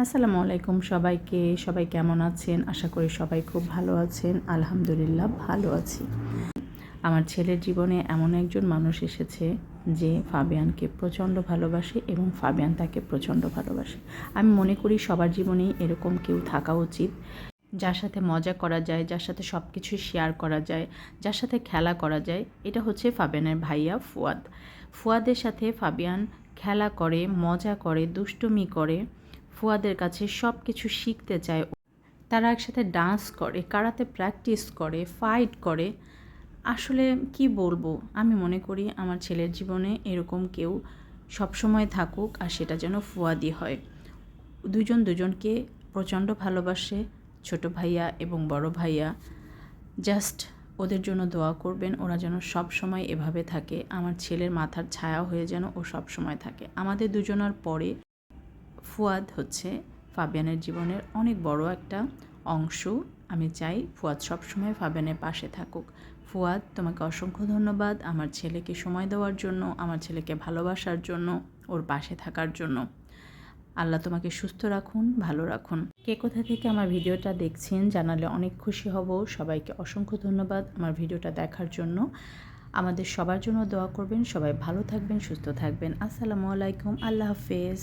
আসসালামু আলাইকুম সবাইকে। সবাই কেমন আছেন? আশা করি সবাই খুব ভালো আছেন। আলহামদুলিল্লাহ ভালো আছি। আমার ছেলের জীবনে এমন একজন মানুষ এসেছে যে ফাবিয়ানকে প্রচণ্ড ভালোবাসে এবং ফাবিয়ান তাকে প্রচণ্ড ভালোবাসে। আমি মনে করি সবার জীবনেই এরকম কেউ থাকা উচিত, যার সাথে মজা করা যায়, যার সাথে সব কিছু শেয়ার করা যায়, যার সাথে খেলা করা যায়। এটা হচ্ছে ফাবিয়ানের ভাইয়া ফুয়াদ। ফুয়াদের সাথে ফাবিয়ান খেলা করে, মজা করে, দুষ্টুমি করে, ফুয়াদের কাছে সব কিছু শিখতে চায়। তারা একসাথে ডান্স করে, কারাতে প্র্যাকটিস করে, ফাইট করে। আসলে কি বলবো, আমি মনে করি আমার ছেলের জীবনে এরকম কেউ সবসময় থাকুক, আর সেটা যেন ফুয়াদি হয়। দুজন দুজনকে প্রচণ্ড ভালোবাসে, ছোট ভাইয়া এবং বড় ভাইয়া। জাস্ট ওদের জন্য দোয়া করবেন, ওরা যেন সব সময় এভাবে থাকে। আমার ছেলের মাথার ছায়া হয়ে যেন ও সব সময় থাকে। আমাদের দুজনের পরে ফুয়াদ হচ্ছে ফাবিয়ানের জীবনের অনেক বড় একটা অংশ। আমি চাই ফুয়াদ সবসময় ফাবিয়ানের পাশে থাকুক। ফুয়াদ, তোমাকে অসংখ্য ধন্যবাদ আমার ছেলেকে সময় দেওয়ার জন্য, আমার ছেলেকে ভালোবাসার জন্য, ওর পাশে থাকার জন্য। আল্লাহ তোমাকে সুস্থ রাখুন, ভালো রাখুন। কে কোথা থেকে আমার ভিডিওটা দেখছেন জানালে অনেক খুশি হব। সবাইকে অসংখ্য ধন্যবাদ আমার ভিডিওটা দেখার জন্য। আমাদের সবার জন্য দোয়া করবেন। সবাই ভালো থাকবেন, সুস্থ থাকবেন। আসসালামু আলাইকুম, আল্লাহ হাফেজ।